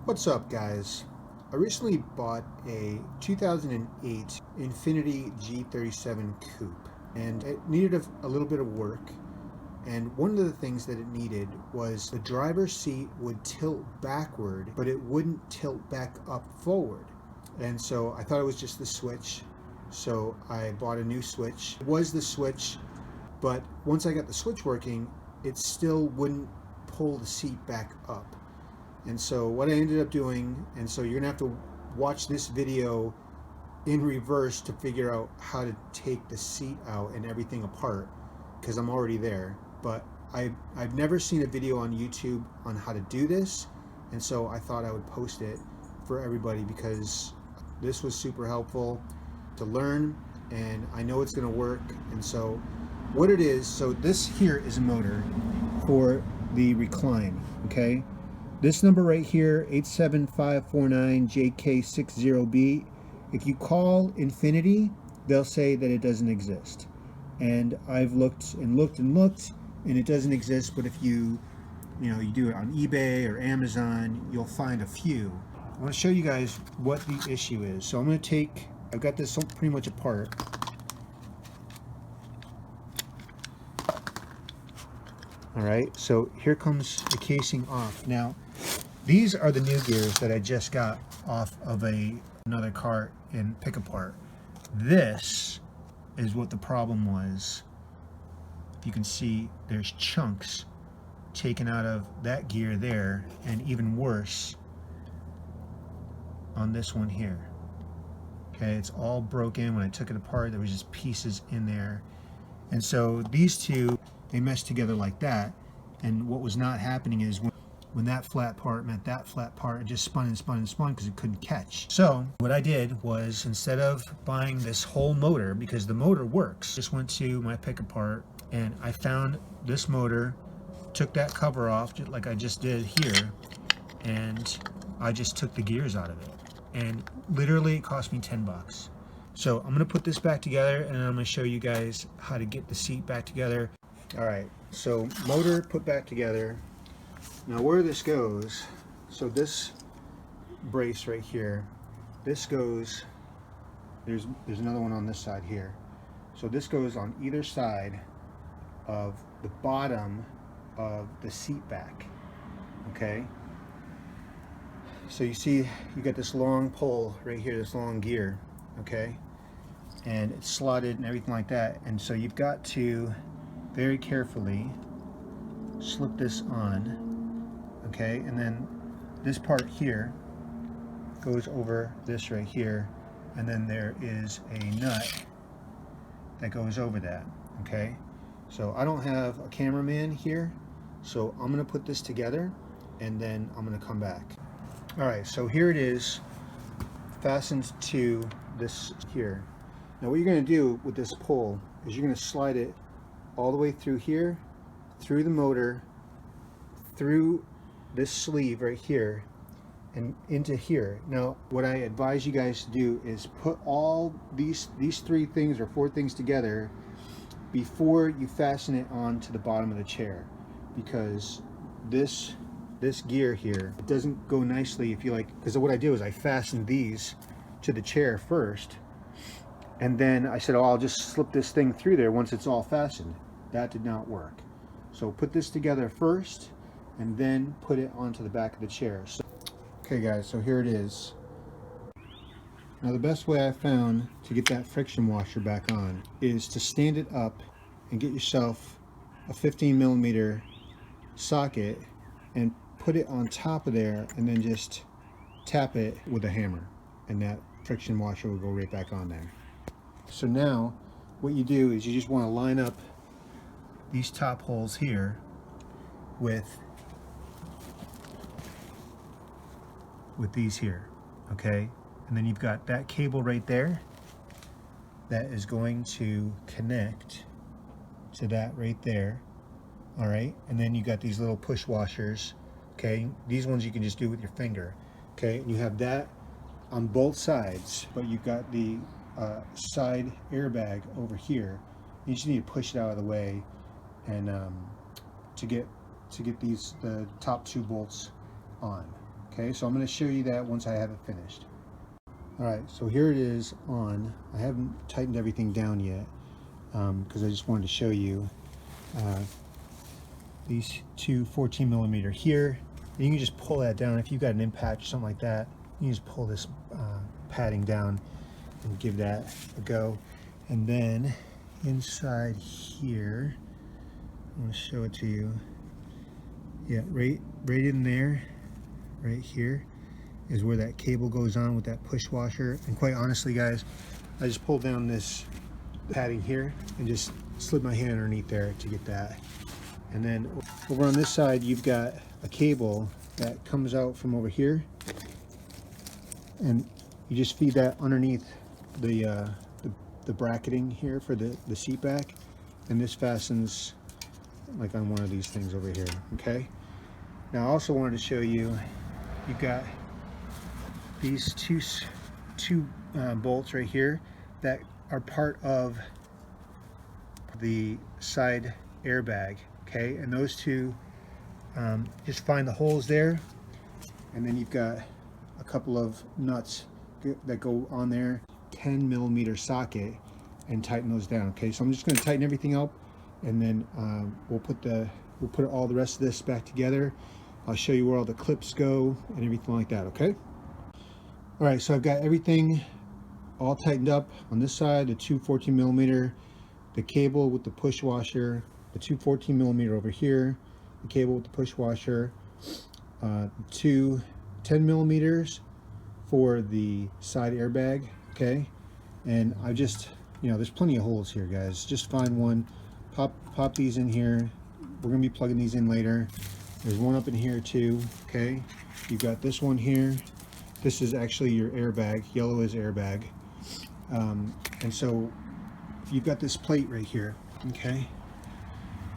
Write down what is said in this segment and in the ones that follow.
What's up, guys? I recently bought a 2008 Infiniti G37 coupe, and it needed a little bit of work. And one of the things that it needed was the driver's seat would tilt backward, but it wouldn't tilt back up forward. And so I thought it was just the switch, so I bought a new switch. It was the switch, but once I got the switch working, it still wouldn't pull the seat back up. And so what I ended up doing, and so you're gonna have to watch this video in reverse to figure out how to take the seat out and everything apart, because I'm already there. But I've never seen a video on YouTube on how to do this, and so I thought I would post it for everybody because this was super helpful to learn, and I know it's gonna work. And so what it is, so this here is a motor for the Recline, okay? This number right here, 87549JK60B, if you call Infiniti, they'll say that it doesn't exist. And I've looked and looked and looked, and it doesn't exist, but if you do it on eBay or Amazon, you'll find a few. I want to show you guys what the issue is. So I've got this pretty much apart. All right, so here comes the casing off. Now, these are the new gears that I just got off of another cart in pick apart. This is what the problem was. If you can see, there's chunks taken out of that gear there, and even worse on this one here. Okay, it's all broken. When I took it apart, there was just pieces in there. And so these two, they meshed together like that, and what was not happening is when that flat part met that flat part, it just spun and spun and spun because it couldn't catch. So what I did was, instead of buying this whole motor, because the motor works, just went to my pick apart and I found this motor, took that cover off just like I just did here, and I just took the gears out of it, and literally it cost me 10 bucks. So I'm gonna put this back together, and I'm gonna show you guys how to get the seat back together. All right, so motor put back together. Now where this goes, so this brace right here, this goes, there's another one on this side here. So this goes on either side of the bottom of the seat back, okay? So you see, you got this long pole right here, this long gear, okay? And it's slotted and everything like that. And so you've got to very carefully slip this on, okay? And then this part here goes over this right here, and then there is a nut that goes over that, okay? So I don't have a cameraman here, so I'm gonna put this together and then I'm gonna come back. All right, so here it is, fastened to this here. Now what you're gonna do with this pole is you're gonna slide it all the way through here, through the motor, through this sleeve right here, and into here. Now what I advise you guys to do is put all these three things or four things together before you fasten it onto the bottom of the chair, because this gear here, it doesn't go nicely if you because what I do is I fastened these to the chair first, and then I said, oh, I'll just slip this thing through there once it's all fastened. That did not work. So put this together first and then put it onto the back of the chair. So, okay guys, so here it is. Now the best way I found to get that friction washer back on is to stand it up and get yourself a 15mm socket and put it on top of there, and then just tap it with a hammer, and that friction washer will go right back on there. So now what you do is you just want to line up these top holes here with these here, okay? And then you've got that cable right there that is going to connect to that right there, all right? And then you got these little push washers, okay? These ones you can just do with your finger, okay? And you have that on both sides, but you've got the side airbag over here. You just need to push it out of the way, and to get the top two bolts on. Okay, so I'm going to show you that once I have it finished. All right, so here it is on. I haven't tightened everything down yet because I just wanted to show you these two 14 millimeter here. And you can just pull that down. If you've got an impact or something like that, you can just pull this padding down and give that a go. And then inside here, I'm going to show it to you. Yeah, right in there, right here, is where that cable goes on with that push washer. And quite honestly, guys, I just pulled down this padding here and just slid my hand underneath there to get that. And then over on this side, you've got a cable that comes out from over here, and you just feed that underneath the bracketing here for the seat back, and this fastens like on one of these things over here. Okay. Now I also wanted to show you, you've got these two bolts right here that are part of the side airbag. Okay, and those two, just find the holes there, and then you've got a couple of nuts that go on there, 10 millimeter socket, and tighten those down. Okay, so I'm just going to tighten everything up, and then we'll put all the rest of this back together. I'll show you where all the clips go and everything like that. Okay. All right, so I've got everything all tightened up on this side, the two 14 millimeter, the cable with the push washer, the two 14 millimeter over here, the cable with the push washer, two 10 millimeters for the side airbag. Okay, and I just, there's plenty of holes here, guys. Just find one, pop these in here. We're gonna be plugging these in later. There's one up in here too. Okay, you've got this one here. This is actually your airbag. Yellow is airbag. And so you've got this plate right here. Okay,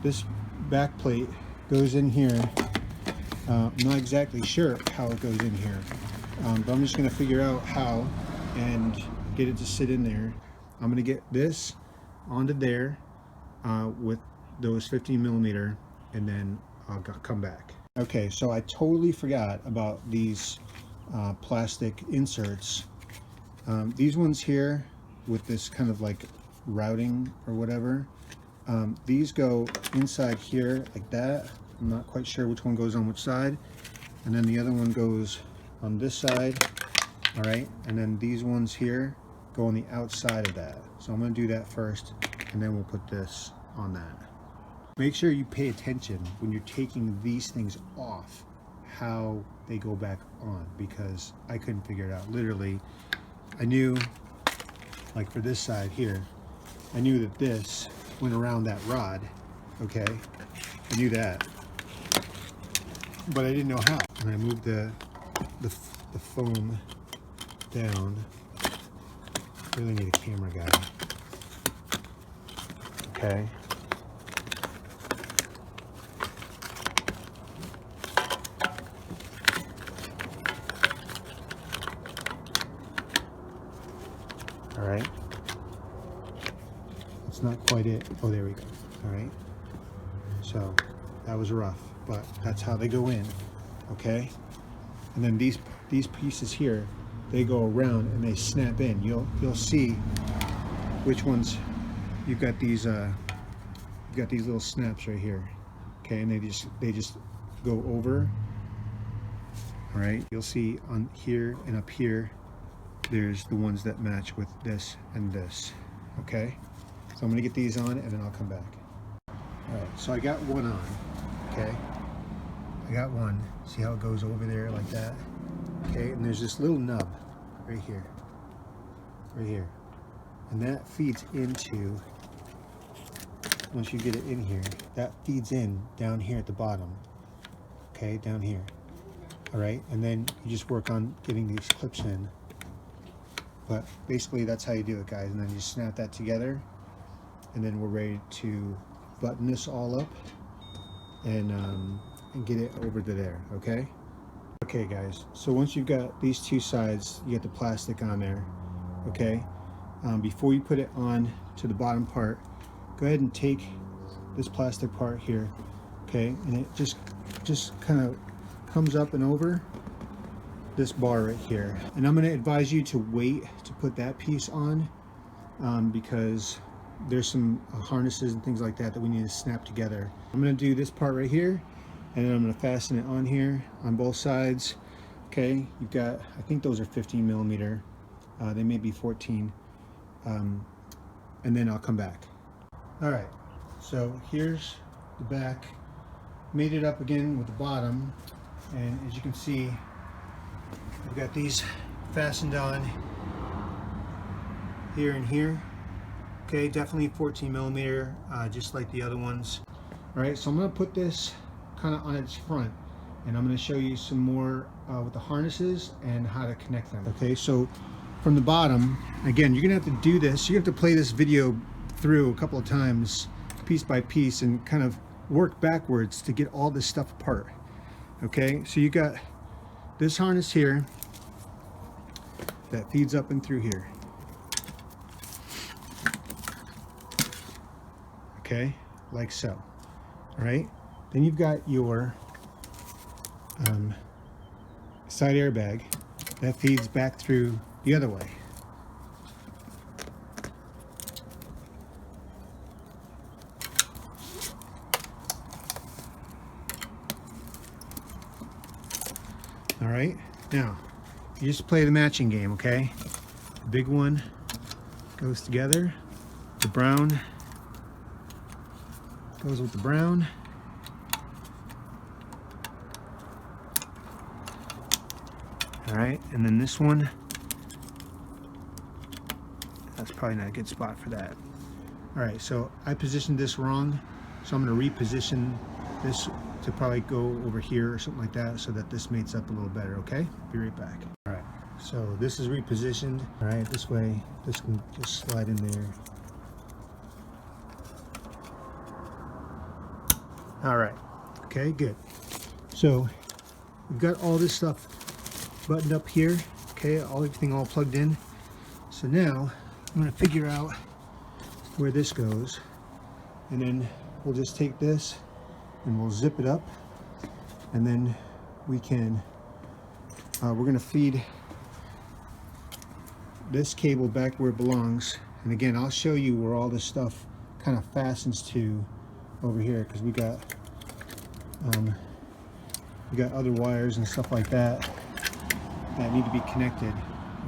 this back plate goes in here. I'm not exactly sure how it goes in here, but I'm just going to figure out how and get it to sit in there. I'm going to get this onto there with those 15 millimeter, and then I'll come back. Okay, so I totally forgot about these plastic inserts. These ones here with this kind of like routing or whatever, these go inside here like that. I'm not quite sure which one goes on which side, and then the other one goes on this side. All right, and then these ones here go on the outside of that. So I'm going to do that first, and then we'll put this on that. Make sure you pay attention when you're taking these things off, how they go back on, because I couldn't figure it out. Literally, I knew, like for this side here, I knew that this went around that rod. Okay, I knew that, but I didn't know how. And I moved the foam down. Really need a camera guy. Okay. All right. It's not quite it. Oh, there we go. All right. So that was rough, but that's how they go in. Okay. And then these pieces here, they go around and they snap in. You'll see which ones. You've got these little snaps right here. Okay, and they just go over. All right. You'll see on here and up here, there's the ones that match with this and this. Okay, so I'm gonna get these on and then I'll come back. All right, so I got one on. Okay, I got one. See how it goes over there like that? Okay, and there's this little nub right here, and that feeds into, once you get it in here, that feeds in down here at the bottom. Okay, down here. All right, and then you just work on getting these clips in. But basically that's how you do it, guys. And then you snap that together, and then we're ready to button this all up and get it over to there. Okay. Okay, guys. So once you've got these two sides, you get the plastic on there. Okay. Before you put it on to the bottom part, go ahead and take this plastic part here. Okay, and it just kind of comes up and over. this bar right here. And I'm going to advise you to wait to put that piece on because there's some harnesses and things like that that we need to snap together. I'm going to do this part right here, and then I'm going to fasten it on here on both sides. Okay, you've got, I think those are 15 millimeter. They may be 14. And then I'll come back. All right, so here's the back. Made it up again with the bottom, and as you can see, I've got these fastened on here and here. Okay, definitely 14 millimeter, just like the other ones. All right, so I'm going to put this kind of on its front, and I'm going to show you some more with the harnesses and how to connect them. Okay, so from the bottom, again, you're going to have to do this. You have to play this video through a couple of times, piece by piece, and kind of work backwards to get all this stuff apart. Okay, so you got this harness here that feeds up and through here. Okay, like so. All right, then you've got your side airbag that feeds back through the other way. All right, now you just play the matching game, okay? The big one goes together, the brown goes with the brown. All right, and then this one, that's probably not a good spot for that. All right, so I positioned this wrong, so I'm going to reposition this to probably go over here or something like that so that this mates up a little better, okay? Be right back. All right, so this is repositioned. All right, this way, this can just slide in there. All right, okay, good. So we've got all this stuff buttoned up here, okay, everything all plugged in. So now I'm gonna figure out where this goes, and then we'll just take this and we'll zip it up, and then we can, we're gonna feed this cable back where it belongs. And again, I'll show you where all this stuff kind of fastens to over here, because we got other wires and stuff like that that need to be connected,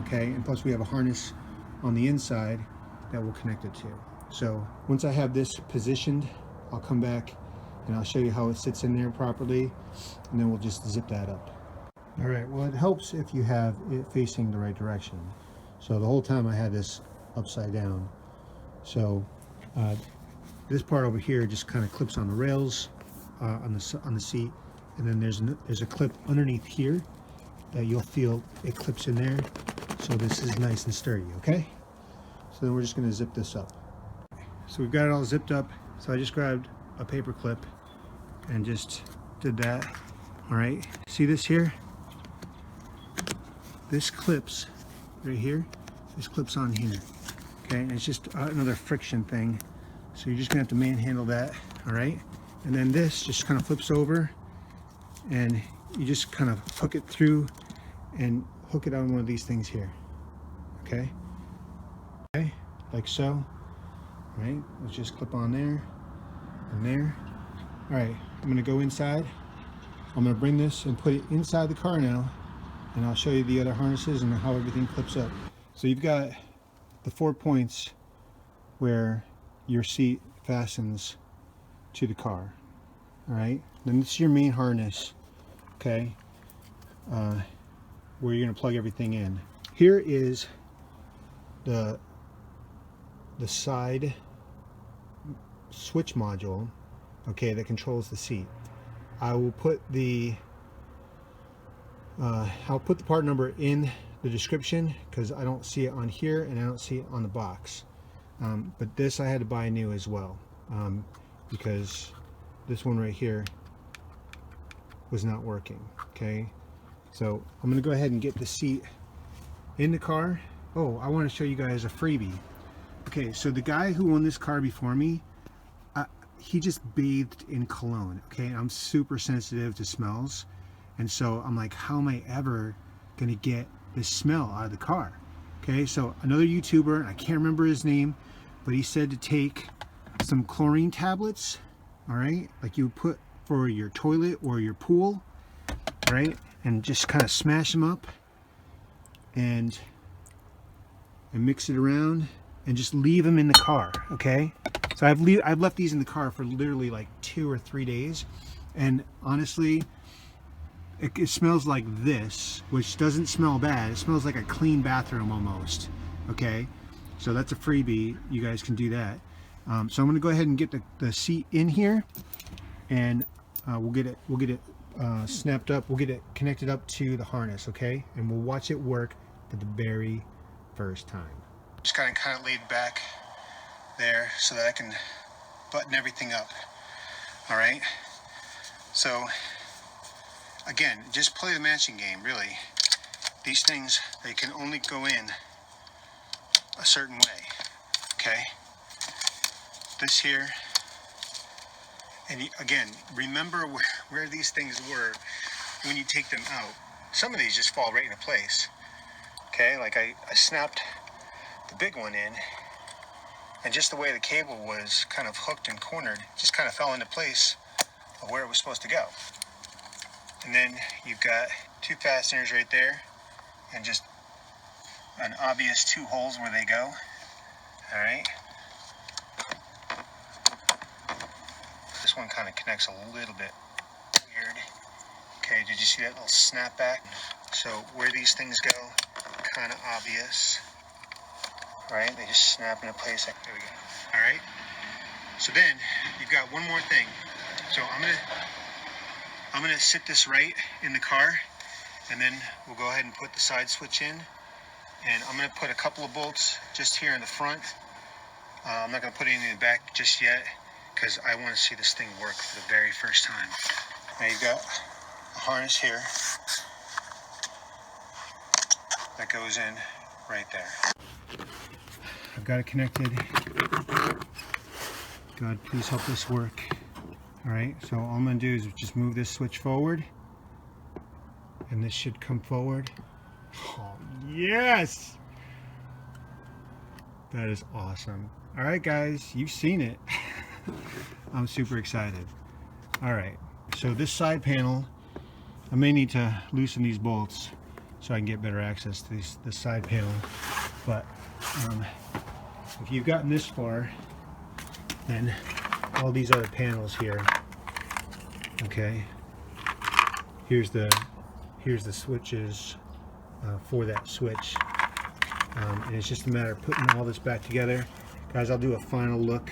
okay? And plus we have a harness on the inside that we'll connect it to. So once I have this positioned, I'll come back and I'll show you how it sits in there properly, and then we'll just zip that up. All right, well, it helps if you have it facing the right direction. So the whole time I had this upside down. So this part over here just kind of clips on the rails on the seat, and then there's a clip underneath here that you'll feel it clips in there. So this is nice and sturdy, okay? So then we're just going to zip this up. So we've got it all zipped up. So I just grabbed a paper clip and just did that. All right, see this here? This clips right here. This clips on here, okay? And it's just another friction thing. So you're just gonna have to manhandle that, all right? And then this just kind of flips over, and you just kind of hook it through and hook it on one of these things here, okay? Okay, like so, all right? Let's just clip on there and there. All right, I'm gonna go inside. I'm gonna bring this and put it inside the car now, and I'll show you the other harnesses and how everything clips up. So you've got the 4 points where your seat fastens to the car. All right, then this is your main harness, okay, where you're going to plug everything in. Here is the side switch module, okay, that controls the seat. I will put the I'll put the part number in the description because I don't see it on here and I don't see it on the box. But this I had to buy new as well, because this one right here was not working, okay? So I'm gonna go ahead and get the seat in the car. Oh, I want to show you guys a freebie. Okay, so the guy who won this car before me, he just bathed in cologne, okay? I'm super sensitive to smells, and so I'm like, how am I ever going to get the smell out of the car. Okay, so another YouTuber, I can't remember his name, but he said to take some chlorine tablets, all right, like you would put for your toilet or your pool, right, and just kind of smash them up and mix it around and just leave them in the car. Okay, so I've left these in the car for literally like 2 or 3 days, and honestly, it smells like this, which doesn't smell bad. It smells like a clean bathroom almost. Okay, so that's a freebie. You guys can do that. So I'm going to go ahead and get the seat in here, and we'll get it snapped up. We'll get it connected up to the harness. Okay, and we'll watch it work for the very first time. Just kind of laid back there so that I can button everything up. All right. So again, just play the matching game, really. These things, they can only go in a certain way, okay? This here, and again, remember where these things were when you take them out. Some of these just fall right into place, okay? Like I snapped the big one in, and just the way the cable was kind of hooked and cornered, just kind of fell into place of where it was supposed to go. And then you've got 2 fasteners right there, and just an obvious 2 holes where they go. All right. This one kind of connects a little bit weird. Okay, did you see that little snap back? So where these things go, kind of obvious. All right, they just snap into place. There we go. All right. So then you've got one more thing. So I'm gonna sit this right in the car, and then we'll go ahead and put the side switch in, and I'm gonna put a couple of bolts just here in the front. I'm not gonna put any in the back just yet, because I want to see this thing work for the very first time. Now you've got a harness here that goes in right there. I've got it connected. God, please help this work. All right, so all I'm going to do is just move this switch forward, and this should come forward. Oh, yes! That is awesome. All right, guys, you've seen it. I'm super excited. All right, so this side panel, I may need to loosen these bolts so I can get better access to this side panel. But if you've gotten this far, then all these other panels here, okay, here's the switches for that switch, and it's just a matter of putting all this back together. Guys, I'll do a final look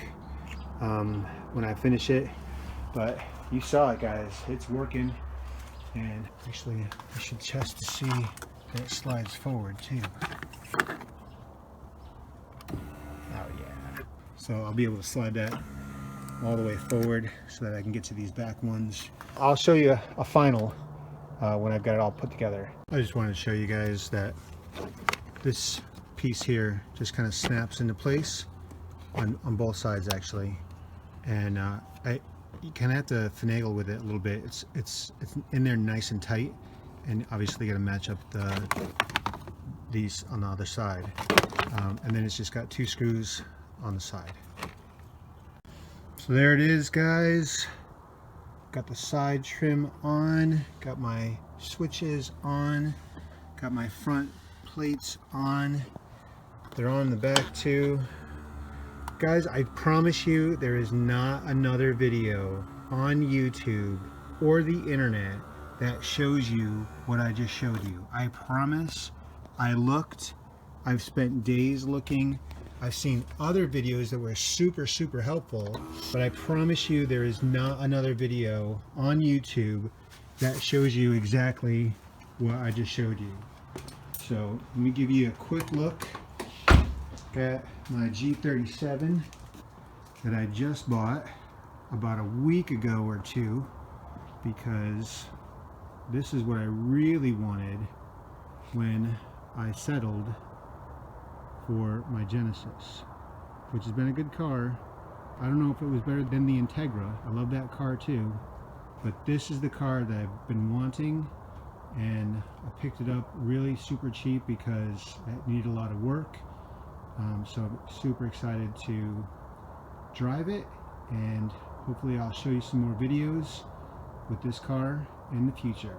when I finish it, but you saw it, guys, it's working. And actually I should test to see that it slides forward too. Oh yeah, so I'll be able to slide that all the way forward so that I can get to these back ones. I'll show you a final when I've got it all put together. I just wanted to show you guys that this piece here just kind of snaps into place on both sides actually, and you kind of have to finagle with it a little bit. It's in there nice and tight, and obviously got to match up these on the other side, and then it's just got 2 screws on the side. So there it is, guys. Got the side trim on, got my switches on, got my front plates on. They're on the back too. Guys, I promise you there is not another video on YouTube or the internet that shows you what I just showed you. I promise. I looked, I've spent days looking, I've seen other videos that were super helpful, but I promise you there is not another video on YouTube that shows you exactly what I just showed you. So let me give you a quick look at my G37 that I just bought about a week ago or 2, because this is what I really wanted when I settled for my Genesis, which has been a good car. I don't know if it was better than the Integra. I love that car too, but this is the car that I've been wanting, and I picked it up really super cheap because it needed a lot of work. So I'm super excited to drive it, and hopefully I'll show you some more videos with this car in the future.